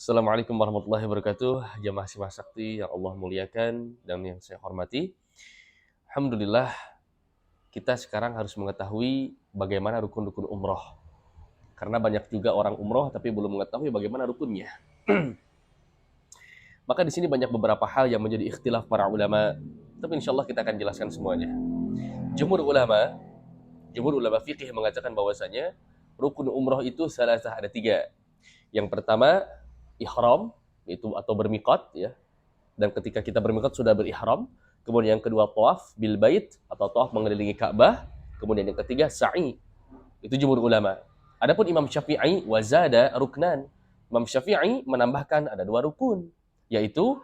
Assalamualaikum warahmatullahi wabarakatuh. Jamaah Simas Sakti yang Allah muliakan dan yang saya hormati. Alhamdulillah, kita sekarang harus mengetahui bagaimana rukun-rukun umroh. Karena banyak juga orang umroh tapi belum mengetahui bagaimana rukunnya. Maka di sini banyak beberapa hal yang menjadi ikhtilaf para ulama. Tapi insya Allah kita akan jelaskan semuanya. Jumhur ulama fikih mengatakan bahwasanya rukun umroh itu ada 3. Yang pertama, ihram, itu atau bermiqat ya. Dan ketika kita bermiqat sudah berihram. Kemudian yang kedua tawaf bil bait atau tawaf mengelilingi Ka'bah. Kemudian yang ketiga sa'i. Itu jumhur ulama. Adapun Imam Syafi'i wazada ruknan. Imam Syafi'i menambahkan ada 2 rukun, yaitu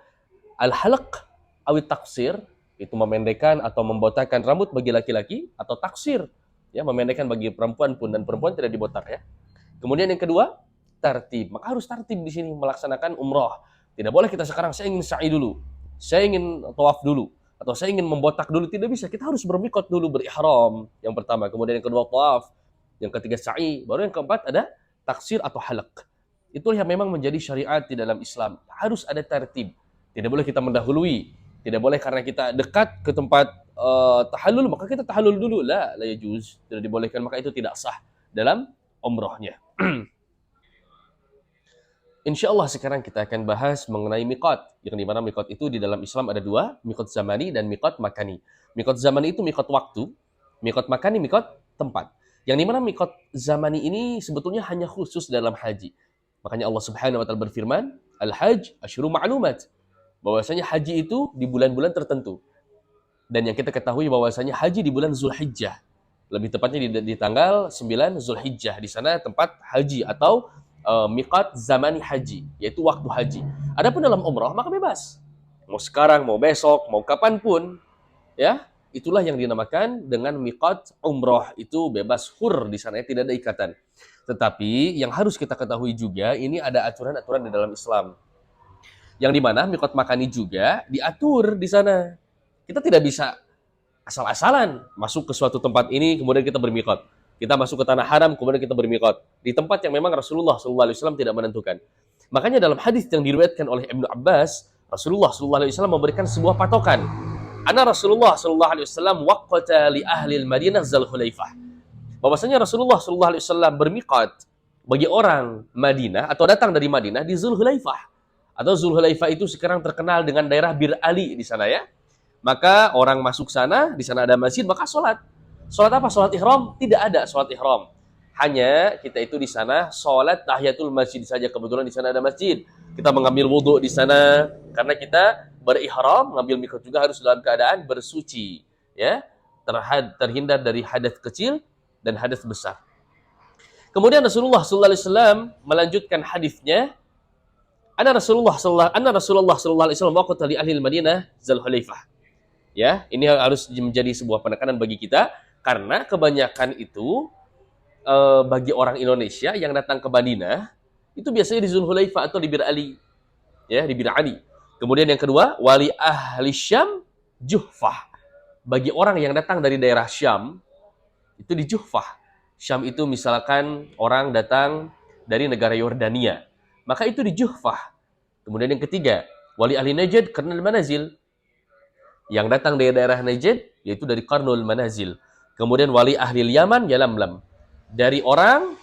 al-halq awit taksir, itu memendekkan atau membotakkan rambut bagi laki-laki, atau taksir ya, memendekkan bagi perempuan pun, dan perempuan tidak dibotak ya. Kemudian yang kedua tartib. Maka harus tartib di sini melaksanakan umroh. Tidak boleh kita sekarang saya ingin sa'i dulu, saya ingin tawaf dulu, atau saya ingin membotak dulu. Tidak bisa. Kita harus bermiqat dulu, berihram yang pertama, kemudian yang kedua tawaf, yang ketiga sa'i, baru yang keempat ada taksir atau halaq. Itu yang memang menjadi syariat di dalam Islam. Harus ada tertib. Tidak boleh kita mendahului. Tidak boleh karena kita dekat ke tempat tahallul maka kita tahallul dulu. La yajuz. Tidak dibolehkan, maka itu tidak sah dalam umrohnya. Insya Allah sekarang kita akan bahas mengenai miqat. Yang dimana miqat itu di dalam Islam ada 2, miqat zamani dan miqat makani. Miqat zamani itu miqat waktu, miqat makani miqat tempat. Yang dimana miqat zamani ini sebetulnya hanya khusus dalam haji. Makanya Allah Subhanahu wa taala berfirman, Al-Hajj asyhurun ma'lumat. Bahwasanya haji itu di bulan-bulan tertentu. Dan yang kita ketahui bahwasanya haji di bulan Zulhijjah. Lebih tepatnya di tanggal 9 Zulhijjah. Di sana tempat haji atau miqat zamani haji, yaitu waktu haji. Adapun dalam umrah maka bebas. Mau sekarang, mau besok, mau kapanpun, ya. Itulah yang dinamakan dengan miqat umrah, itu bebas hur di sana, tidak ada ikatan. Tetapi yang harus kita ketahui juga, ini ada aturan-aturan di dalam Islam. Yang dimana miqat makani juga diatur di sana. Kita tidak bisa asal-asalan masuk ke suatu tempat ini kemudian kita bermiqat. Kita masuk ke tanah haram kemudian kita bermiqat di tempat yang memang Rasulullah SAW tidak menentukan. Makanya dalam hadis yang diriwayatkan oleh Ibnu Abbas, Rasulullah SAW memberikan sebuah patokan. Ana Rasulullah SAW waqata li ahli al-Madinah Zulhulaifah. Bahwasanya Rasulullah SAW bermiqat bagi orang Madinah atau datang dari Madinah di Zulhulaifah. Atau Zulhulaifah itu sekarang terkenal dengan daerah Bir Ali di sana ya. Maka orang masuk sana, di sana ada masjid, maka sholat. Sholat apa? Sholat ihram? Tidak ada sholat ihram. Hanya kita itu di sana sholat tahiyatul masjid saja. Kebetulan di sana ada masjid. Kita mengambil wudhu di sana karena kita berihram, mengambil miqat juga harus dalam keadaan bersuci, ya, terhindar dari hadas kecil dan hadas besar. Kemudian Rasulullah SAW melanjutkan hadisnya. Anna Rasulullah SAW waqata li ahli Madinah Zulhulaifah. Ya, ini harus menjadi sebuah penekanan bagi kita karena kebanyakan itu bagi orang Indonesia yang datang ke Madinah itu biasanya di Zulhulaifah atau di Bir Ali. Ya, di Bir Ali. Kemudian yang kedua, wali ahli Syam Juhfah. Bagi orang yang datang dari daerah Syam itu di Juhfah. Syam itu misalkan orang datang dari negara Yordania, maka itu di Juhfah. Kemudian yang ketiga, wali ahli Najd Qarnul Manazil. Yang datang dari daerah Najd yaitu dari Qarnul Manazil. Kemudian wali ahli Yaman Yalamlam. Dari orang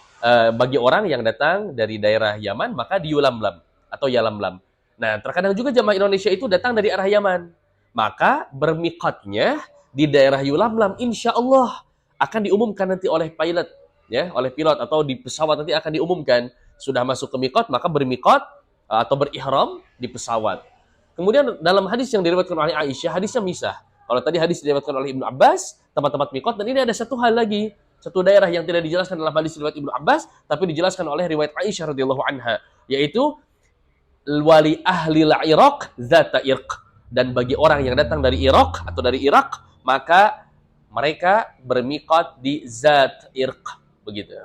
bagi orang yang datang dari daerah Yaman maka di Yulamlam atau Yalamlam. Nah, terkadang juga jamaah Indonesia itu datang dari arah Yaman. Maka bermiqatnya di daerah Yulamlam, insya Allah akan diumumkan nanti oleh pilot, ya, oleh pilot atau di pesawat nanti akan diumumkan sudah masuk ke miqat, maka bermiqat atau berihram di pesawat. Kemudian dalam hadis yang diriwayatkan oleh Aisyah, hadisnya misah. Kalau tadi hadis diriwayatkan oleh Ibnu Abbas, tempat-tempat miqat, dan ini ada satu hal lagi, satu daerah yang tidak dijelaskan dalam hadis riwayat Ibnu Abbas, tapi dijelaskan oleh riwayat Aisyah radhiyallahu anha, yaitu wali ahli Iraq zata irq. Dan bagi orang yang datang dari Irak atau dari Irak, maka mereka bermiqat di zat irq. Begitu.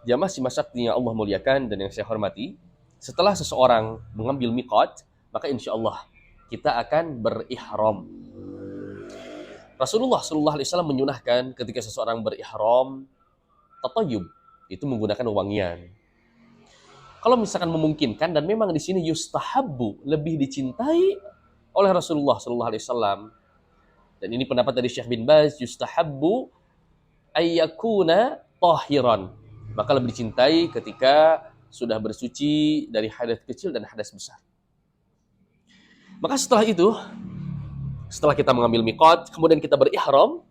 Jamaah Simas Sakti yang Allah muliakan dan yang saya hormati, setelah seseorang mengambil miqat, maka insya Allah kita akan berihram. Rasulullah SAW menyunahkan ketika seseorang berihram, tatayyub, itu menggunakan wangian. Kalau misalkan memungkinkan dan memang di sini yustahabbu, lebih dicintai oleh Rasulullah sallallahu alaihi wasallam. Dan ini pendapat dari Syekh bin Baz, yustahabbu ayyakuna tahiran. Maka lebih dicintai ketika sudah bersuci dari hadas kecil dan hadas besar. Maka setelah itu, setelah kita mengambil miqat, kemudian kita berihram,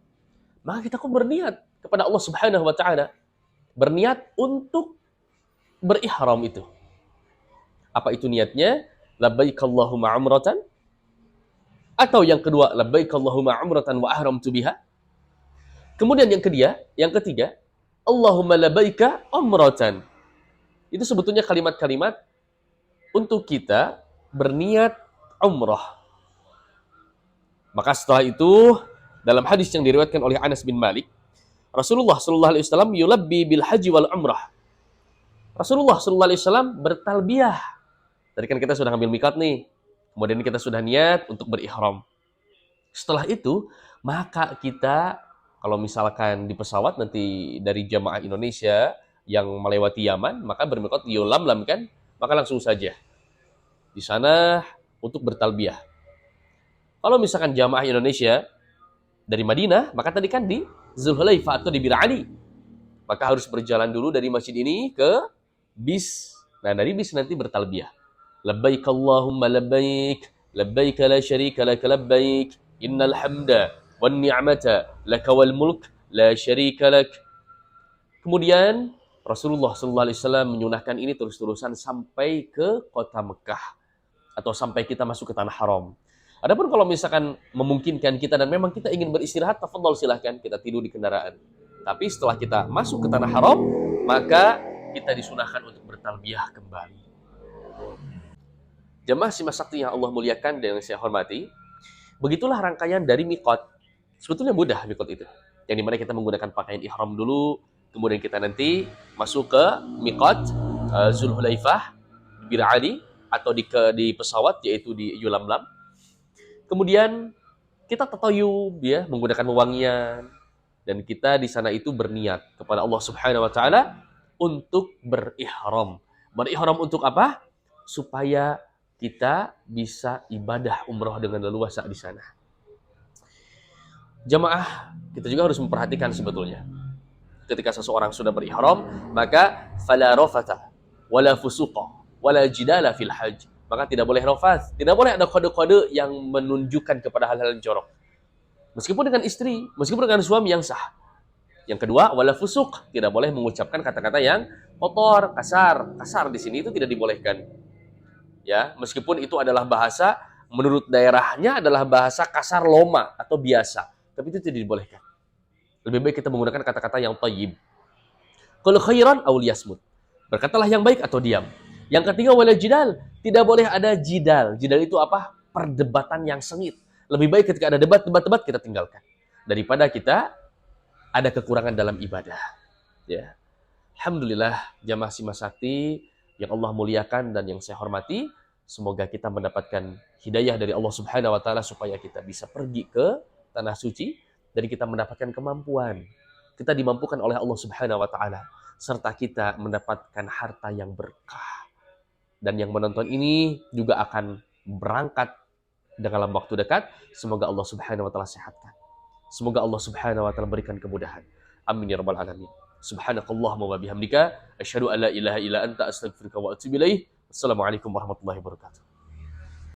maka kita pun berniat kepada Allah Subhanahu wa taala. Berniat untuk berihram itu. Apa itu niatnya? Labbaik Allahumma umratan. Atau yang kedua, labbaik Allahumma umratan wa ahramtu biha. Kemudian yang ketiga, Allahumma labbaika umratan. Itu sebetulnya kalimat-kalimat untuk kita berniat umrah. Maka setelah itu, dalam hadis yang diriwayatkan oleh Anas bin Malik, Rasulullah sallallahu alaihi wasallam yulabbi bil haji wal umrah. Rasulullah sallallahu alaihi wasallam bertalbiyah. Tadi kan kita sudah ambil miqat nih. Kemudian kita sudah niat untuk berihram. Setelah itu, maka kita kalau misalkan di pesawat nanti dari jamaah Indonesia yang melewati Yaman, maka bermiqat di Yulamlam kan, maka langsung saja di sana untuk bertalbiyah. Kalau misalkan jamaah Indonesia dari Madinah, maka tadi kan di Zulhulaifah atau di Bir Ali. Maka harus berjalan dulu dari masjid ini ke bis. Nah, dari bis nanti bertalbiyah. Labbaik Allahumma labbaik, labbaik la syarika lak labbaik, innal hamda wan ni'mata laka wal mulk la syarika lak. Kemudian Rasulullah sallallahu alaihi wasallam menyunahkan ini terus-terusan sampai ke kota Mekah atau sampai kita masuk ke tanah haram. Adapun kalau misalkan memungkinkan kita dan memang kita ingin beristirahat, tafadhol silahkan kita tidur di kendaraan. Tapi setelah kita masuk ke tanah haram, maka kita disunahkan untuk bertalbiyah kembali. Jamaah Simas Sakti yang Allah muliakan dan yang saya hormati, begitulah rangkaian dari miqat. Sebetulnya mudah miqat itu. Yang dimana kita menggunakan pakaian ihram dulu, kemudian kita nanti masuk ke miqat Zulhulaifah, Bir Ali, atau di pesawat yaitu di Yulamlam. Kemudian kita tatayub ya, menggunakan wewangian, dan kita di sana itu berniat kepada Allah Subhanahu wa taala untuk berihram. Berihram untuk apa? Supaya kita bisa ibadah umrah dengan leluasa di sana. Jamaah, kita juga harus memperhatikan sebetulnya. Ketika seseorang sudah berihram, maka fala rafata wala fusuqa wala jidala fil hajj. Maka tidak boleh rafas, tidak boleh ada kode-kode yang menunjukkan kepada hal-hal yang jorok. Meskipun dengan istri, meskipun dengan suami yang sah. Yang kedua, wala fusuq, tidak boleh mengucapkan kata-kata yang kotor, kasar. Kasar di sini itu tidak dibolehkan. Ya, meskipun itu adalah bahasa menurut daerahnya adalah bahasa kasar loma atau biasa, tapi itu tidak dibolehkan. Lebih baik kita menggunakan kata-kata yang thayyib. Qul khairan aw liyasmut. Berkatalah yang baik atau diam. Yang ketiga, wala jidal, tidak boleh ada jidal. Jidal itu apa? Perdebatan yang sengit. Lebih baik ketika ada debat kita tinggalkan daripada kita ada kekurangan dalam ibadah. Ya. Alhamdulillah jamaah Simas Sakti yang Allah muliakan dan yang saya hormati, semoga kita mendapatkan hidayah dari Allah Subhanahu wa taala supaya kita bisa pergi ke tanah suci dan kita mendapatkan kemampuan. Kita dimampukan oleh Allah Subhanahu wa taala serta kita mendapatkan harta yang berkah. Dan yang menonton ini juga akan berangkat dalam waktu dekat. Semoga Allah Subhanahu wa taala sehatkan. Semoga Allah Subhanahu wa taala berikan kemudahan. Amin ya rabbal alamin. Subhanakallahumma wa bihamdika asyhadu an la ilaha illa anta astaghfiruka wa atubu ilaik. Wassalamualaikum warahmatullahi wabarakatuh.